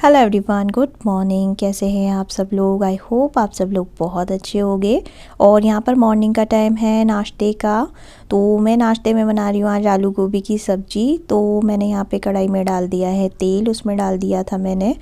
Hello everyone, good morning. कैसे हैं आप सब लोग? आई होप आप सब लोग बहुत अच्छे होंगे। और यहाँ पर मॉर्निंग का टाइम है नाश्ते का। तो मैं नाश्ते में बना रही हूँ आज आलू गोभी की सब्ज़ी। तो मैंने यहाँ पे कढ़ाई में डाल दिया है तेल, उसमें डाल दिया था मैंने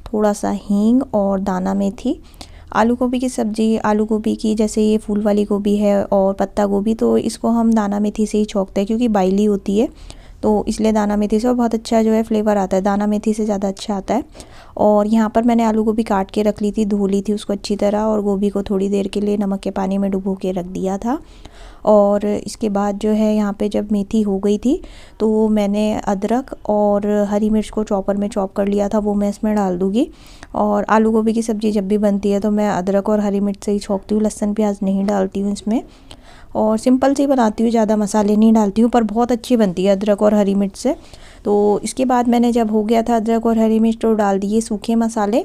थोड़ा सा हींग और दाना मेथी। आलू गोभी की सब्ज़ी, आलू गोभी की जैसे ये फूल वाली गोभी है और पत्ता गोभी, तो इसको हम दाना मेथी से ही छौंकते हैं क्योंकि बाइली होती है, तो इसलिए दाना मेथी से बहुत अच्छा जो है फ्लेवर आता है, दाना मेथी से ज़्यादा अच्छा आता है। और यहाँ पर मैंने आलू गोभी काट के रख ली थी, धो ली थी उसको अच्छी तरह, और गोभी को थोड़ी देर के लिए नमक के पानी में डुबो के रख दिया था। और इसके बाद जो है यहाँ पे जब मेथी हो गई थी तो मैंने अदरक और हरी मिर्च को चॉपर में चॉप कर लिया था, वो मैं इसमें डाल दूँगी। और आलू गोभी की सब्ज़ी जब भी बनती है तो मैं अदरक और हरी मिर्च से ही छौंकती हूँ, लहसुन प्याज नहीं डालती हूँ इसमें। और सिंपल सी बनाती हूँ, ज़्यादा मसाले नहीं डालती हूँ, पर बहुत अच्छी बनती है अदरक और हरी मिर्च से। तो इसके बाद मैंने जब हो गया था अदरक और हरी मिर्च तो डाल दिए सूखे मसाले।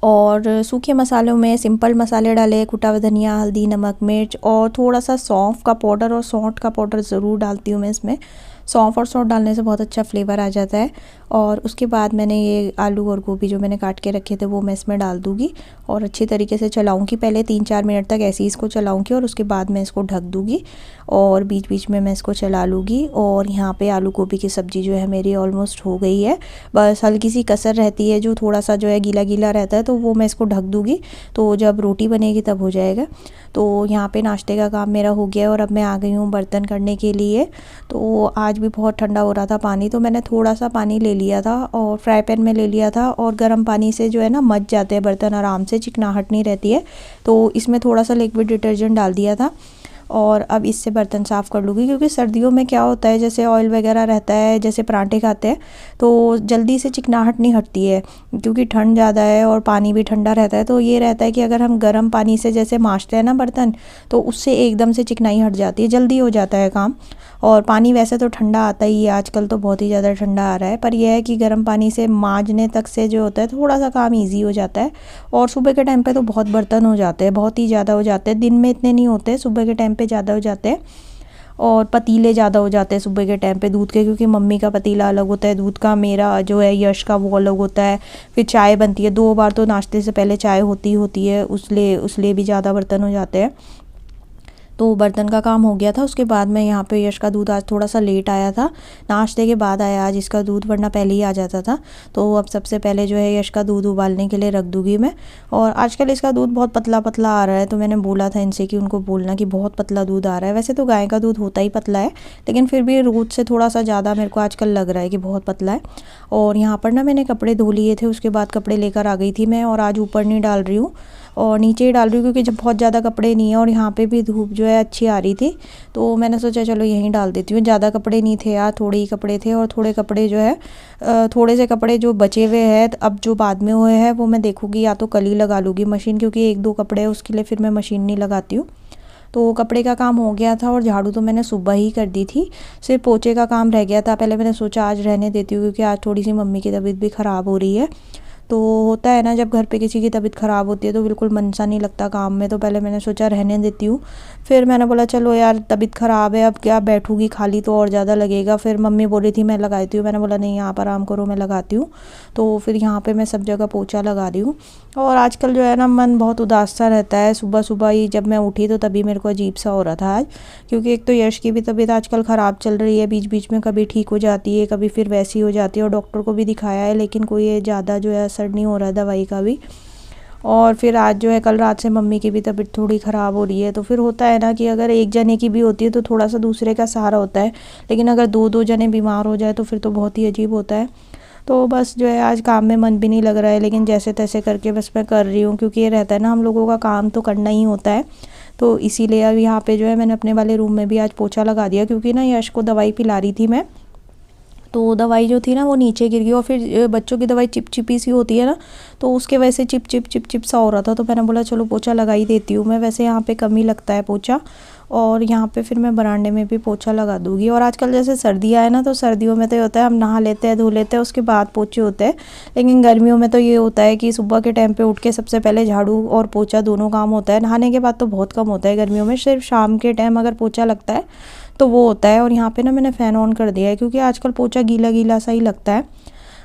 और सूखे मसालों में सिंपल मसाले डाले, कुटा हुआ धनिया, हल्दी, नमक, मिर्च और थोड़ा सा सौंफ का पाउडर और सौंठ का पाउडर ज़रूर डालती हूँ मैं इसमें। सौंफ और सौंठ डालने से बहुत अच्छा फ्लेवर आ जाता है। और उसके बाद मैंने ये आलू और गोभी जो मैंने काट के रखे थे वो मैं इसमें डाल दूँगी और अच्छी तरीके से चलाऊँगी। पहले 3-4 मिनट तक ऐसे ही इसको चलाऊँगी और उसके बाद मैं इसको ढक दूँगी और बीच बीच में मैं इसको चला लूँगी। और यहाँ पे आलू गोभी की सब्ज़ी जो है मेरी ऑलमोस्ट हो गई है, बस हल्की सी कसर रहती है, जो थोड़ा सा जो है गीला गीला रहता है, तो वो मैं इसको ढक दूँगी, तो जब रोटी बनेगी तब हो जाएगा। तो यहाँ पे नाश्ते का काम मेरा हो गया और अब मैं आ गई हूँ बर्तन करने के लिए। तो आज भी बहुत ठंडा हो रहा था पानी, तो मैंने थोड़ा सा पानी ले लिया था और फ्राई पैन में ले लिया था, और गर्म पानी से जो है ना मच जाते हैं बर्तन आराम से, चिकनाहट नहीं रहती है। तो इसमें थोड़ा सा लिक्विड डिटर्जेंट डाल दिया था और अब इससे बर्तन साफ़ कर लूँगी, क्योंकि सर्दियों में क्या होता है, जैसे ऑयल वगैरह रहता है, जैसे पराठे खाते हैं तो जल्दी से चिकनाहट नहीं हटती है क्योंकि ठंड ज़्यादा है और पानी भी ठंडा रहता है। तो ये रहता है कि अगर हम गर्म पानी से जैसे मांजते हैं ना बर्तन, तो उससे एकदम से चिकनाई हट जाती है, जल्दी हो जाता है काम। और पानी वैसे तो ठंडा आता ही है, आजकल तो बहुत ही ज़्यादा ठंडा आ रहा है, पर यह है कि गर्म पानी से मांजने तक से जो होता है थोड़ा सा काम ईजी हो जाता है। और सुबह के टाइम पे तो बहुत बर्तन हो जाते हैं, बहुत ही ज़्यादा हो जाते हैं, दिन में इतने नहीं होते, सुबह के टाइम पे ज़्यादा हो जाते हैं। और पतीले ज़्यादा हो जाते हैं सुबह के टाइम पे दूध के, क्योंकि मम्मी का पतीला अलग होता है दूध का, मेरा जो है यश का वो अलग होता है। फिर चाय बनती है 2 बार, तो नाश्ते से पहले चाय होती है, उसलिए भी ज़्यादा बर्तन हो जाते हैं। तो बर्तन का काम हो गया था। उसके बाद मैं यहाँ पे यश का दूध आज थोड़ा सा लेट आया था, नाश्ते के बाद आया आज इसका दूध, वरना पहले ही आ जाता था। तो अब सबसे पहले जो है यश का दूध उबालने के लिए रख दूँगी मैं। और आजकल इसका दूध बहुत पतला पतला आ रहा है, तो मैंने बोला था इनसे कि उनको बोलना कि बहुत पतला दूध आ रहा है। वैसे तो गाय का दूध होता ही पतला है, लेकिन फिर भी रोज से थोड़ा सा ज़्यादा मेरे को आजकल लग रहा है कि बहुत पतला है। और यहाँ पर ना मैंने कपड़े धो लिए थे, उसके बाद कपड़े लेकर आ गई थी मैं, और आज ऊपर नहीं डाल रही हूँ और नीचे ही डाल रही हूँ, क्योंकि जब बहुत ज़्यादा कपड़े नहीं है और यहाँ पे भी धूप जो है अच्छी आ रही थी, तो मैंने सोचा चलो यहीं डाल देती हूँ। ज़्यादा कपड़े नहीं थे यार, थोड़े ही कपड़े थे, और थोड़े कपड़े जो है थोड़े से कपड़े जो बचे हुए हैं अब जो बाद में हुए हैं वो मैं देखूँगी, या तो कल ही लगा लूँगी मशीन, क्योंकि 1-2 कपड़े हैं उसके लिए फिर मैं मशीन नहीं लगाती हूँ। तो कपड़े का काम हो गया था और झाड़ू तो मैंने सुबह ही कर दी थी, सिर्फ पोछे का काम रह गया था। पहले मैंने सोचा आज रहने देती हूँ, क्योंकि आज थोड़ी सी मम्मी की तबीयत भी ख़राब हो रही है। तो होता है ना, जब घर पे किसी की तबीयत ख़राब होती है तो बिल्कुल मन सा नहीं लगता काम में, तो पहले मैंने सोचा रहने देती हूँ। फिर मैंने बोला चलो यार तबीयत ख़राब है, अब क्या बैठूँगी खाली तो और ज़्यादा लगेगा। फिर मम्मी बोली थी मैं लगाती हूँ, मैंने बोला नहीं आप आराम करो मैं लगाती हूँ। तो फिर यहाँ पे मैं सब जगह पोछा लगा रही हूँ। और आजकल जो है ना मन बहुत उदास सा रहता है, सुबह सुबह ही जब मैं उठी तो तभी मेरे को अजीब सा हो रहा था आज, क्योंकि एक तो यश की भी तबीयत आजकल ख़राब चल रही है, बीच बीच में कभी ठीक हो जाती है कभी फिर वैसी हो जाती है, और डॉक्टर को भी दिखाया है लेकिन कोई ज़्यादा जो है असर नहीं हो रहा है दवाई का भी। और फिर आज जो है कल रात से मम्मी की भी तबीयत थोड़ी ख़राब हो रही है, तो फिर होता है ना कि अगर एक जने की भी होती है तो थोड़ा सा दूसरे का सहारा होता है, लेकिन अगर 2-2 जने बीमार हो जाए तो फिर तो बहुत ही अजीब होता है। तो बस जो है आज काम में मन भी नहीं लग रहा है, लेकिन जैसे तैसे करके बस मैं कर रही हूँ, क्योंकि ये रहता है ना हम लोगों का काम तो करना ही होता है। तो इसीलिए अब यहाँ पे जो है मैंने अपने वाले रूम में भी आज पोछा लगा दिया, क्योंकि ना यश को दवाई पिला रही थी मैं, तो दवाई जो थी ना वो नीचे गिर गई, और फिर बच्चों की दवाई चिपचिपी सी होती है ना, तो उसके वजह से चिप चिप चिप चिप सा हो रहा था। तो मैंने बोला चलो पोछा लगा ही देती हूँ मैं, वैसे यहाँ पे कम ही लगता है पोछा। और यहाँ पे फिर मैं बरामदे में भी पोछा लगा दूँगी। और आजकल जैसे सर्दियाँ है ना, तो सर्दियों में तो ये होता है हम नहा लेते हैं धो लेते हैं उसके बाद पोछे होते हैं, लेकिन गर्मियों में तो ये होता है कि सुबह के टाइम पे उठ के सबसे पहले झाड़ू और पोछा दोनों काम होता है। नहाने के बाद तो बहुत कम होता है गर्मियों में, सिर्फ शाम के टाइम अगर पोछा लगता है तो वो होता है। और यहाँ पे ना मैंने फ़ैन ऑन कर दिया है, क्योंकि आजकल पोछा गीला गीला सा ही लगता है।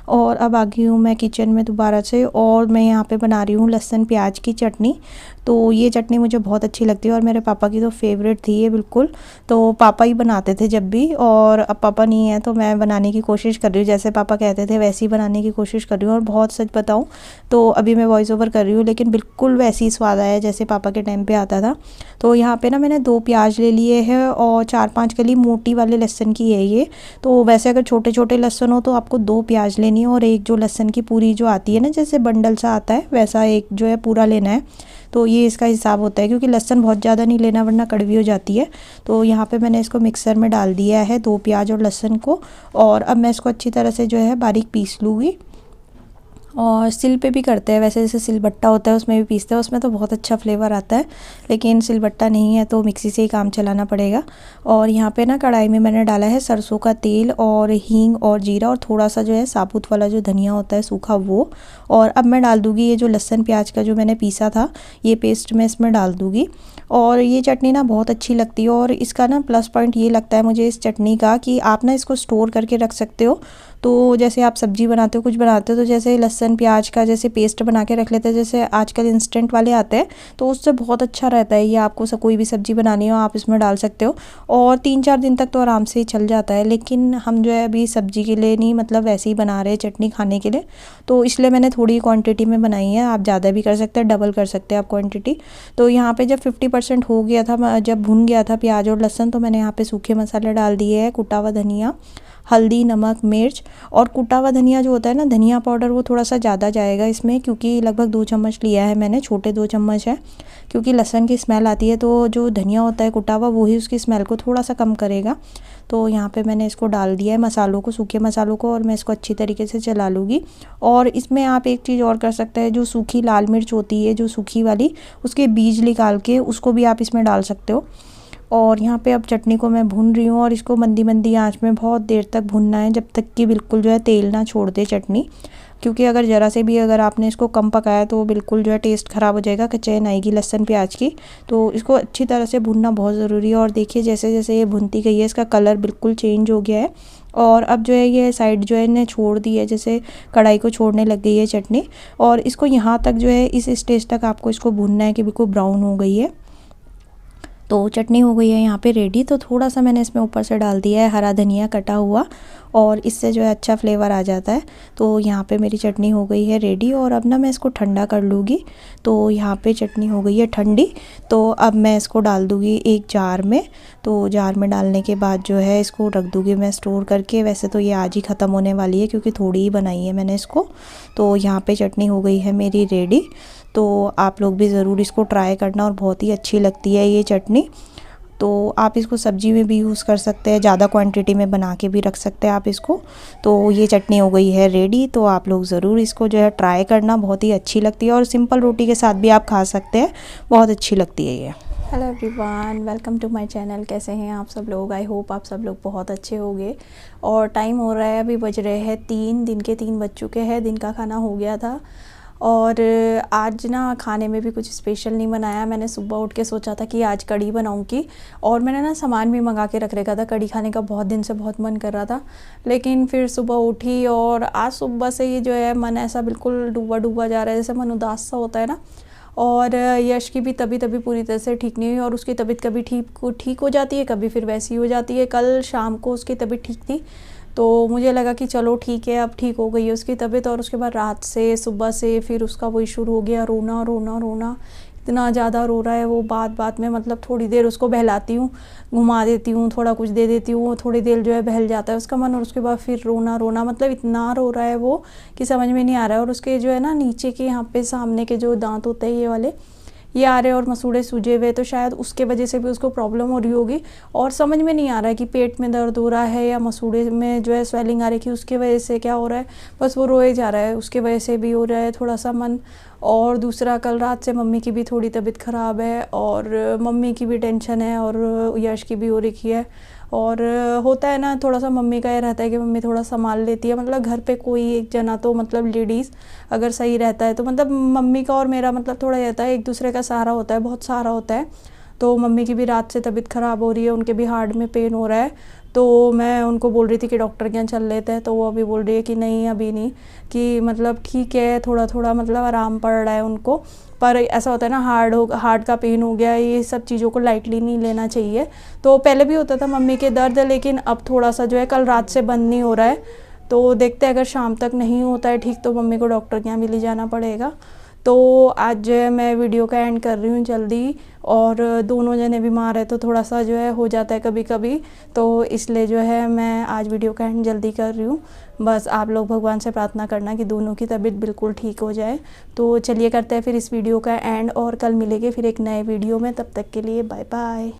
और अब आ गई हूँ मैं किचन में दोबारा से, और मैं यहाँ पे बना रही हूँ लहसुन प्याज की चटनी। तो ये चटनी मुझे बहुत अच्छी लगती है और मेरे पापा की तो फेवरेट थी ये बिल्कुल। तो पापा ही बनाते थे जब भी, और अब पापा नहीं है तो मैं बनाने की कोशिश कर रही हूँ, जैसे पापा कहते थे वैसे ही बनाने की कोशिश कर रही हूँ। और बहुत सच बताऊँ तो अभी मैं वॉइस ओवर कर रही हूँ लेकिन बिल्कुल वैसी ही स्वाद आया जैसे पापा के टाइम पे आता था। तो यहाँ पे ना मैंने 2 प्याज ले लिए हैं और 4-5 कली मोटी वाले लहसुन की है ये। तो वैसे अगर छोटे छोटे लहसुन हो तो आपको 2 प्याज लेनी है, और एक जो लहसुन की पूरी जो आती है ना, जैसे बंडल सा आता है वैसा एक जो है पूरा लेना है। तो ये इसका हिसाब होता है, क्योंकि लहसुन बहुत ज़्यादा नहीं लेना वरना कड़वी हो जाती है। तो यहाँ पे मैंने इसको मिक्सर में डाल दिया है 2 प्याज और लहसुन को, और अब मैं इसको अच्छी तरह से जो है बारीक पीस लूँगी। और सिल पे भी करते हैं वैसे, जैसे सिलबट्टा होता है उसमें भी पीसते हैं, उसमें तो बहुत अच्छा फ्लेवर आता है। लेकिन सिलबट्टा नहीं है तो मिक्सी से ही काम चलाना पड़ेगा। और यहाँ पे ना कढ़ाई में मैंने डाला है सरसों का तेल और हींग और जीरा, और थोड़ा सा जो है साबुत वाला जो धनिया होता है सूखा वो। और अब मैं डाल दूँगी ये जो लहसुन प्याज का जो मैंने पीसा था, ये पेस्ट मैं इसमें डाल दूँगी। और ये चटनी ना बहुत अच्छी लगती है, और इसका ना प्लस पॉइंट ये लगता है मुझे इस चटनी का कि आप ना इसको स्टोर करके रख सकते हो। तो जैसे आप सब्जी बनाते हो, कुछ बनाते हो, तो जैसे लहसुन प्याज का जैसे पेस्ट बना के रख लेते हैं, जैसे आजकल इंस्टेंट वाले आते हैं, तो उससे बहुत अच्छा रहता है ये। आपको कोई भी सब्जी बनानी हो आप इसमें डाल सकते हो, और 3-4 दिन तक तो आराम से ही चल जाता है। लेकिन हम जो है अभी सब्जी के लिए नहीं, मतलब वैसे ही बना रहे हैं चटनी खाने के लिए, तो इसलिए मैंने थोड़ी क्वांटिटी में बनाई है। आप ज़्यादा भी कर सकते हैं, डबल कर सकते हैं आप क्वांटिटी। तो यहाँ पे जब 50% हो गया था, जब भुन गया था प्याज और लहसुन, तो मैंने यहाँ पे सूखे मसाले डाल दिए हैं, कुटा हुआ धनिया, हल्दी, नमक, मिर्च। और कुटा हुआ धनिया जो होता है ना, धनिया पाउडर, वो थोड़ा सा ज़्यादा जाएगा इसमें, क्योंकि लगभग 2 चम्मच लिया है मैंने, छोटे 2 चम्मच है। क्योंकि लहसुन की स्मेल आती है, तो जो धनिया होता है कुटा हुआ वही उसकी स्मेल को थोड़ा सा कम करेगा। तो यहाँ पे मैंने इसको डाल दिया है मसालों को, सूखे मसालों को, और मैं इसको अच्छी तरीके से चला लूँगी। और इसमें आप एक चीज़ और कर सकते हैं, जो सूखी लाल मिर्च होती है, जो सूखी वाली, उसके बीज निकाल के उसको भी आप इसमें डाल सकते हो। और यहाँ पे अब चटनी को मैं भून रही हूँ, और इसको मंदी मंदी आंच में बहुत देर तक भूनना है, जब तक कि बिल्कुल जो है तेल ना छोड़ दे चटनी। क्योंकि अगर ज़रा से भी अगर आपने इसको कम पकाया तो बिल्कुल जो है टेस्ट ख़राब हो जाएगा, कच्चाई आएगी लहसुन प्याज की। तो इसको अच्छी तरह से भूनना बहुत ज़रूरी है। और देखिए जैसे जैसे ये भुनती गई है, इसका कलर बिल्कुल चेंज हो गया है। और अब जो है ये साइड जो है इन्हें छोड़ दी है, जैसे कढ़ाई को छोड़ने लग गई है चटनी। और इसको यहाँ तक जो है इस स्टेज तक आपको इसको भूनना है कि बिल्कुल ब्राउन हो गई है। तो चटनी हो गई है यहाँ पे रेडी। तो थोड़ा सा मैंने इसमें ऊपर से डाल दिया है हरा धनिया कटा हुआ, और इससे जो है अच्छा फ्लेवर आ जाता है। तो यहाँ पे मेरी चटनी हो गई है रेडी, और अब ना मैं इसको ठंडा कर लूँगी। तो यहाँ पे चटनी हो गई है ठंडी, तो अब मैं इसको डाल दूँगी एक जार में। तो जार में डालने के बाद जो है इसको रख दूँगी मैं स्टोर करके। वैसे तो ये आज ही ख़त्म होने वाली है, क्योंकि थोड़ी ही बनाई है मैंने इसको। तो यहाँ पे चटनी हो गई है मेरी रेडी। तो आप लोग भी ज़रूर इसको ट्राई करना, और बहुत ही अच्छी लगती है ये चटनी। तो आप इसको सब्जी में भी यूज़ कर सकते हैं, ज़्यादा क्वांटिटी में बना के भी रख सकते हैं आप इसको। तो ये चटनी हो गई है रेडी। तो आप लोग ज़रूर इसको जो है ट्राई करना, बहुत ही अच्छी लगती है, और सिंपल रोटी के साथ भी आप खा सकते हैं, बहुत अच्छी लगती है ये। Hello everyone, welcome to my channel. कैसे हैं आप सब लोग? आई होप आप सब लोग बहुत अच्छे होंगे। और टाइम हो रहा है, अभी बज रहे हैं 3 दिन के 3 बज चुके हैं। दिन का खाना हो गया था, और आज ना खाने में भी कुछ स्पेशल नहीं बनाया। मैंने सुबह उठ के सोचा था कि आज कढ़ी बनाऊंगी, और मैंने ना सामान भी मंगा के रख रखा था। कढ़ी खाने का बहुत दिन से बहुत मन कर रहा था, लेकिन फिर सुबह उठी, और आज सुबह से ये जो है मन ऐसा बिल्कुल डूबा डूबा जा रहा है, जैसे मन उदास सा होता है ना। और यश की भी तबीयत अभी पूरी तरह से ठीक नहीं हुई, और उसकी तबीयत कभी ठीक हो जाती है, कभी फिर वैसी हो जाती है। कल शाम को उसकी तबीयत ठीक थी, तो मुझे लगा कि चलो ठीक है, अब ठीक हो गई है उसकी तबीयत। और उसके बाद रात से सुबह से फिर उसका वही शुरू हो गया, रोना रोना रोना। इतना ज़्यादा रो रहा है वो, बात बात में, मतलब थोड़ी देर उसको बहलाती हूँ, घुमा देती हूँ, थोड़ा कुछ दे देती हूँ, थोड़ी देर जो है बहल जाता है उसका मन, और उसके बाद फिर रोना रोना, मतलब इतना रो रहा है वो कि समझ में नहीं आ रहा है। और उसके जो है ना नीचे के यहाँ पे सामने के जो दांत होते हैं ये वाले, ये आ रहे हैं, और मसूड़े सूजे हुए, तो शायद उसके वजह से भी उसको प्रॉब्लम हो रही होगी। और समझ में नहीं आ रहा है कि पेट में दर्द हो रहा है या मसूड़े में जो है स्वेलिंग आ रही है, उसके वजह से क्या हो रहा है। बस वो रोए जा रहा है, उसके वजह से भी हो रहा है थोड़ा सा मन। और दूसरा, कल रात से मम्मी की भी थोड़ी तबीयत ख़राब है, और मम्मी की भी टेंशन है, और यश की भी हो रखी है। और होता है ना, थोड़ा सा मम्मी का ये रहता है कि मम्मी थोड़ा संभाल लेती है, मतलब घर पे कोई एक जना तो, मतलब लेडीज़ अगर सही रहता है तो, मतलब मम्मी का और मेरा मतलब थोड़ा रहता है, एक दूसरे का सहारा होता है, बहुत सहारा होता है। तो मम्मी की भी रात से तबीयत ख़राब हो रही है, उनके भी हार्ट में पेन हो रहा है। तो मैं उनको बोल रही थी कि डॉक्टर के यहाँ चल लेते हैं, तो वो अभी बोल रही है कि नहीं अभी नहीं, कि मतलब ठीक है थोड़ा थोड़ा मतलब आराम पड़ रहा है उनको, पर ऐसा होता है ना हार्ट का पेन हो गया, ये सब चीज़ों को लाइटली नहीं लेना चाहिए। तो पहले भी होता था मम्मी के दर्द, लेकिन अब थोड़ा सा जो है कल रात से बंद नहीं हो रहा है, तो देखते हैं अगर शाम तक नहीं होता है ठीक तो मम्मी को डॉक्टर के यहाँ भी ले जाना पड़ेगा। तो आज जो है मैं वीडियो का एंड कर रही हूँ जल्दी, और दोनों जने बीमार है तो थोड़ा सा जो है हो जाता है कभी कभी, तो इसलिए जो है मैं आज वीडियो का एंड जल्दी कर रही हूँ। बस आप लोग भगवान से प्रार्थना करना कि दोनों की तबीयत बिल्कुल ठीक हो जाए। तो चलिए करते हैं फिर इस वीडियो का एंड, और कल मिलेंगे फिर एक नए वीडियो में, तब तक के लिए बाय बाय।